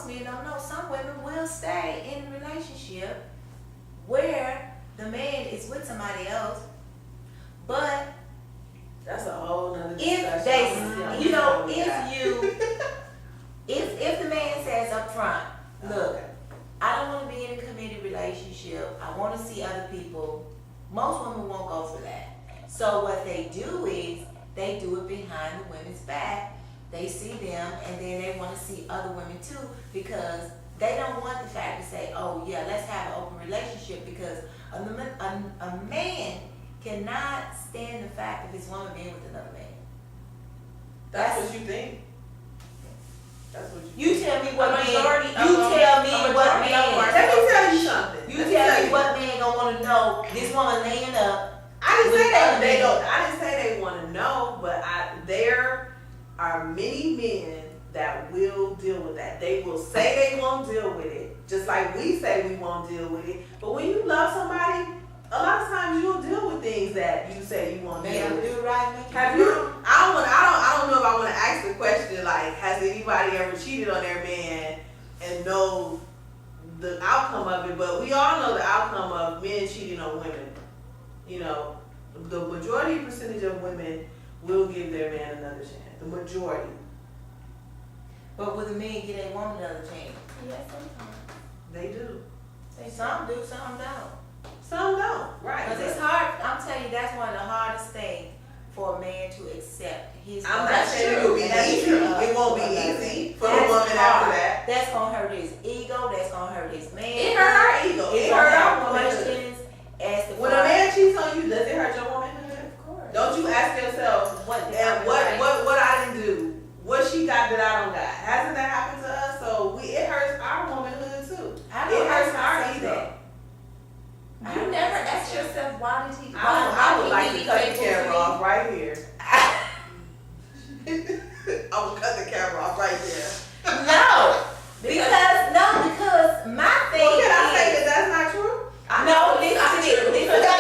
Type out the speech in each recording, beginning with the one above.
most men don't know, some women will stay in a relationship where the man is with somebody else, but that's a whole nother if they, you know, if the man says up front, look, I don't want to be in a committed relationship, I want to see other people, most women won't go for that. So what they do is, they do it behind the women's back. They see them and then they want to see other women too, because they don't want the fact to say, oh yeah, let's have an open relationship, because a man cannot stand the fact of his woman being with another man. That's what you think? That's what you tell me what man, majority you tell me what man, let me tell you something. You tell me what man gonna want to know this woman laying up. I didn't say they don't. I didn't say they want to know, but there are many men that will deal with that. They will say they won't deal with it, just like we say we won't deal with it. But when you love somebody, a lot of times you'll deal with things that you say you won't deal with. Do right, have you? I don't know if I want to ask the question like, has anybody ever cheated on their man and know the outcome of it? But we all know the outcome of men cheating on women. You know, the majority percentage of women will give their man another chance. The majority. But will the men get a woman another chance? Yes, sometimes. They do. Some do, some don't. Some don't, right? Because it's hard. I'm telling you, that's one of the hardest things for a man to accept. I'm not saying it will be easy. It won't be easy for the woman after that. That's gonna hurt his ego. That's gonna hurt his man. It hurt our ego. It hurt our questions. When a man cheats on you, does it hurt your womanhood? Of course. Don't you ask yourself, what I didn't do? What she got that I don't got? Hasn't that happened to us? So it hurts our womanhood too. It hurts our ego. You never ask yourself, why did he? I would like to cut the camera off right here. I would cut the camera off right there. No, because my thing. Well, can I say that that's not true? No, listen to this. We don't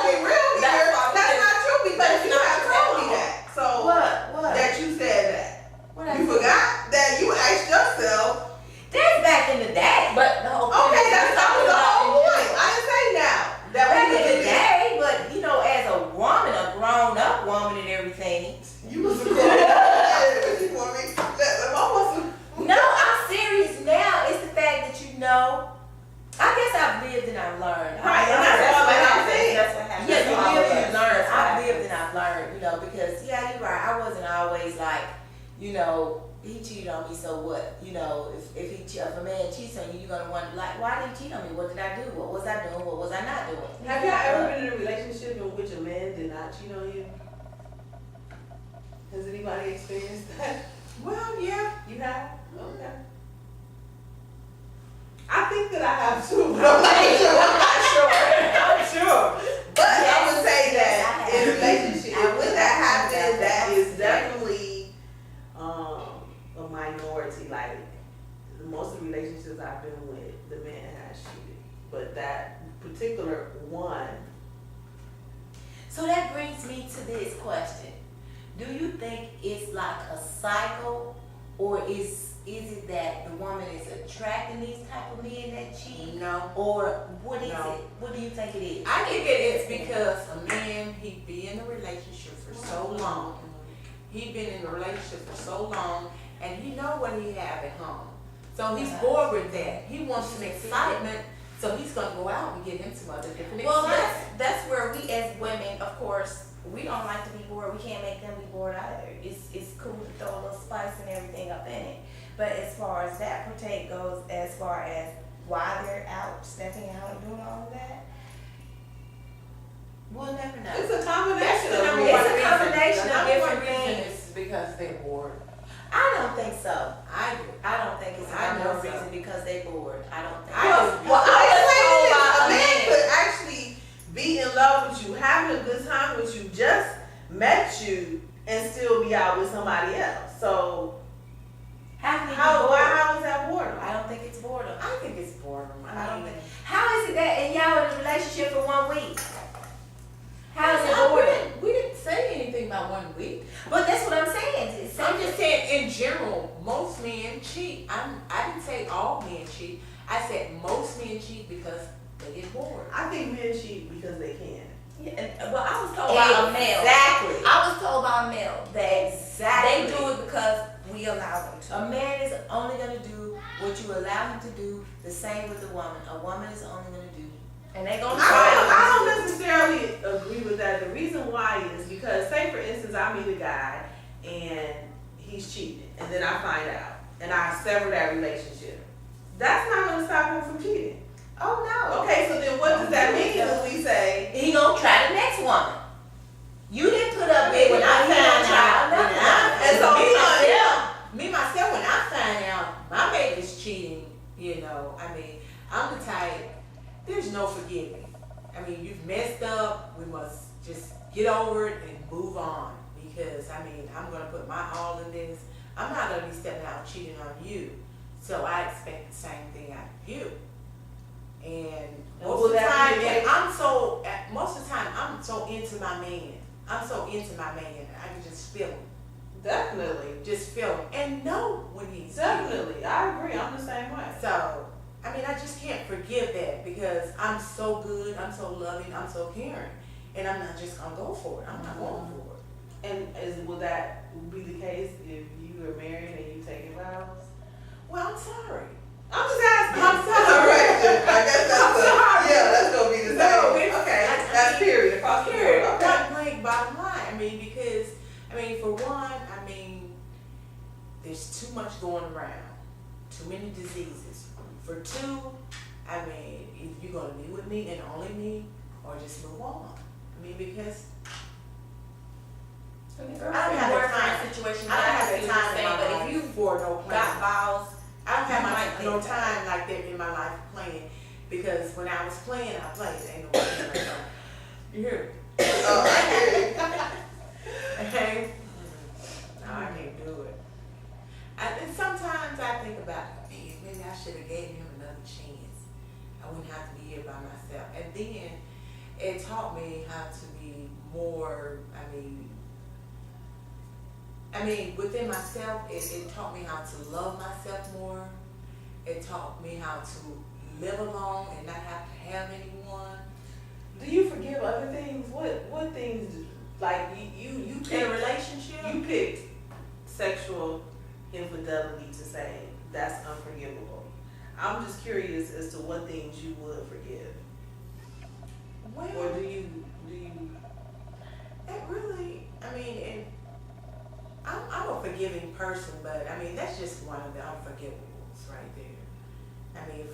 be real here. That's not true because you have told me that. So what? That you said that. You forgot that you asked yourself. That's back in the day. But the whole point. Okay, that's the whole point. I didn't say now. That back in the day, but you know, as a woman, a grown up woman and everything. You was a grown up. No, I'm serious now. It's the fact that you know. I guess I've lived and I've learned. Right, and that's what I'm saying. That's what happens. Yeah, you live and you learn. I've lived and I've learned, you know, because yeah, you're right. I wasn't always like, you know, he cheated on me, so what? You know, if a man cheats on you, you're gonna wonder like, why did he cheat on me? What did I do? What was I doing? What was I not doing? Have y'all ever been in a relationship in which a man did not cheat on you? Has anybody experienced that? Well, yeah, you have. Okay. I think that I have too, but I'm not sure. I'm sure. But yes, I would say that in a relationship, when that happens, that is definitely a minority. Like most of the relationships I've been with, the man has cheated, but that particular one. So that brings me to this question: do you think it's like a cycle, or is it that the woman is attracting these type of men that cheat? No. Or what is it? What do you think it is? I think it is because a man, he be in a relationship for so long. He been in a relationship for so long, and he know what he have at home. So he's bored with that. He wants some excitement, so he's gonna go out and get him some other different Well, experiences. that's where we as women, of course, we don't like to be bored. We can't make them be bored either. It's cool to throw a little spice and everything up in it. But as far as that partake goes, as far as why they're out, stepping out and doing all of that, We'll never know. It's a combination of It's a combination of different reason things. is because they're bored. I don't think so. I do. I don't think it's I a know reason so. because they bored. I don't think. Well, I was saying this. A man could actually be in love with you, having a good time with you, just met you, and still be out with somebody else. So how is that boredom? I don't think it's boredom. I think it's boredom. I don't think. How is it that and y'all in a relationship for 1 week? How is it boredom? We didn't say anything about 1 week. But that's what I'm saying. I'm just saying in general, most men cheat. I didn't say all men cheat. I said most men cheat because they get bored. I think men cheat because they can. Yeah, well, I was told by a male. Exactly. I was told by a male that Exactly. they do it because we allow them to. A man is only gonna do what you allow him to do. The same with a woman. A woman is only gonna do. And they gonna I try. don't necessarily agree with that. The reason why is because, say for instance, I meet a guy and he's cheating, and then I find out, and I sever that relationship. That's not gonna stop him from cheating. Oh no. Okay, so then what does that mean when we say He gonna try the next woman. You didn't put up with when I found out. And so me myself, when I find out my baby's cheating, you know, I mean, I'm the type. There's no forgiving. I mean, you've messed up. We must just get over it and move on. Because I mean, I'm gonna put my all in this. I'm not gonna be stepping out and cheating on you. So I expect the same thing out of you. And most of the time, I'm so into my man. I'm so into my man. I can just feel him. definitely, Just feel him and know when he's cheating. definitely, I agree. I'm the same way. So, I mean, I just can't forgive that because I'm so good, I'm so loving, I'm so caring. And I'm not just gonna go for it. I'm not going for it. And will that be the case if you are married and you taking vows? Well, I'm sorry. I'm just asking. I'm sorry. Correction. I guess I'm sorry. that's gonna be the No, same. it's- Okay, I that's mean, period. Across the board. Period. Okay. Point blank, bottom line. I mean, because, I mean, for one, I mean, there's too much going around. Too many diseases. For two, I mean, if you're gonna be with me and only me, or just move on. I mean, because I don't I don't have the time. situation. I don't have the time in saying, my but life if you for no got plan. vows, I don't have you might no think time like that in my life playing. Because when I was playing, I played. Ain't no playing right now. You hear me? Oh, I hear you. Okay? No, I can't do it. And sometimes I think about, man, maybe I should have gave him another chance. I wouldn't have to be here by myself. And then it taught me how to be more, I mean, within myself, it taught me how to love myself more. It taught me how to live alone and not have to have anyone. Do you forgive other things? What things like you In a pick, relationship, you picked sexual infidelity to say that's unforgivable. I'm just curious as to what things you would forgive. well, Or do you it really, I mean, and I'm a forgiving person, but I mean, that's just one of the unforgivables right there. I mean,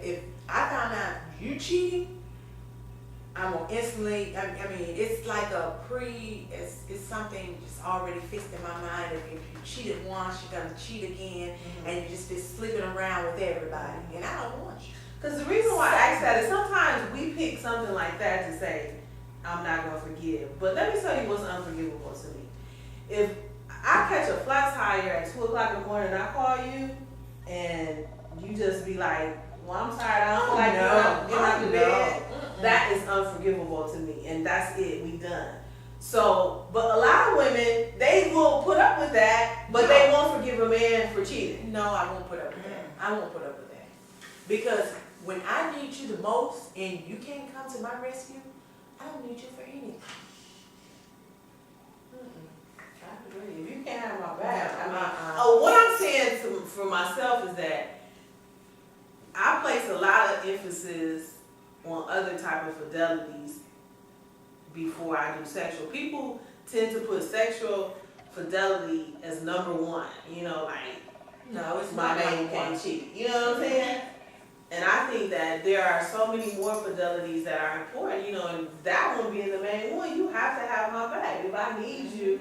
if I found out you cheating, I'm gonna instantly, I mean, it's like it's something just already fixed in my mind. If you cheated once, you're gonna cheat again, and you just been sleeping around with everybody, and I don't want you. Because the reason why I ask that is sometimes we pick something like that to say, I'm not going to forgive. But let me tell you what's unforgivable to me. If I catch a flat tire at 2 o'clock in the morning and I call you, and you just be like, well, I'm tired, I don't feel like getting out of bed, that is unforgivable to me. And that's it, we done. So, but a lot of women, they will put up with that, but they won't forgive a man for cheating. No, I won't put up with that. I won't put up with that. Because when I need you the most and you can't come to my rescue, I don't need you for anything. I agree. If you can't have my back, I mean, Uh-uh. what I'm saying for myself is that I place a lot of emphasis on other type of fidelities before I do sexual. People tend to put sexual fidelity as number one, you know, like, No, it's my not man number one. can't cheat. You know what I'm saying? And I think that there are so many more fidelities that are important, you know, and that one being the main one, you have to have my back. If I need you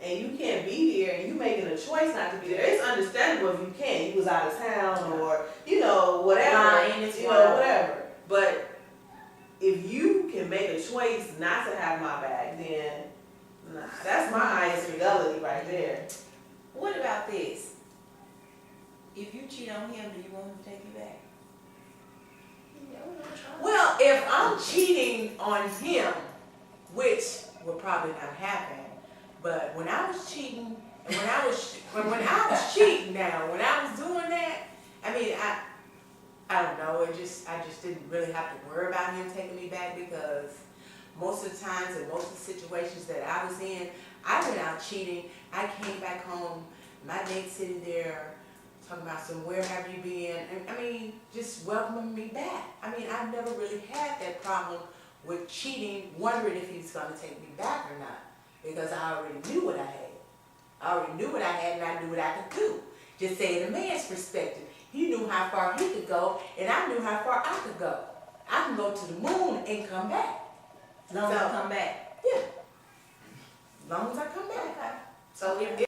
and you can't be there and you making a choice not to be there, it's understandable if you can't. You was out of town or, you know, whatever. Whatever. But if you can make a choice not to have my back, then nah, that's my highest fidelity right there. What about this? If you cheat on him, do you want him to take you back? Well, if I'm cheating on him, which will probably not happen, but when I was cheating, And when I was cheating now, when I was doing that, I mean, I don't know, I just didn't really have to worry about him taking me back, because most of the times and most of the situations that I was in, I went out cheating, I came back home, my mate sitting there talking about where have you been, and I mean, just welcoming me back. I mean, I've never really had that problem with cheating, wondering if he's gonna take me back or not, because I already knew what I had. I already knew what I had, and I knew what I could do. Just say in a man's perspective, he knew how far he could go, and I knew how far I could go. I can go to the moon and come back. As long as I come back. Yeah. As long as I come back. Okay. So if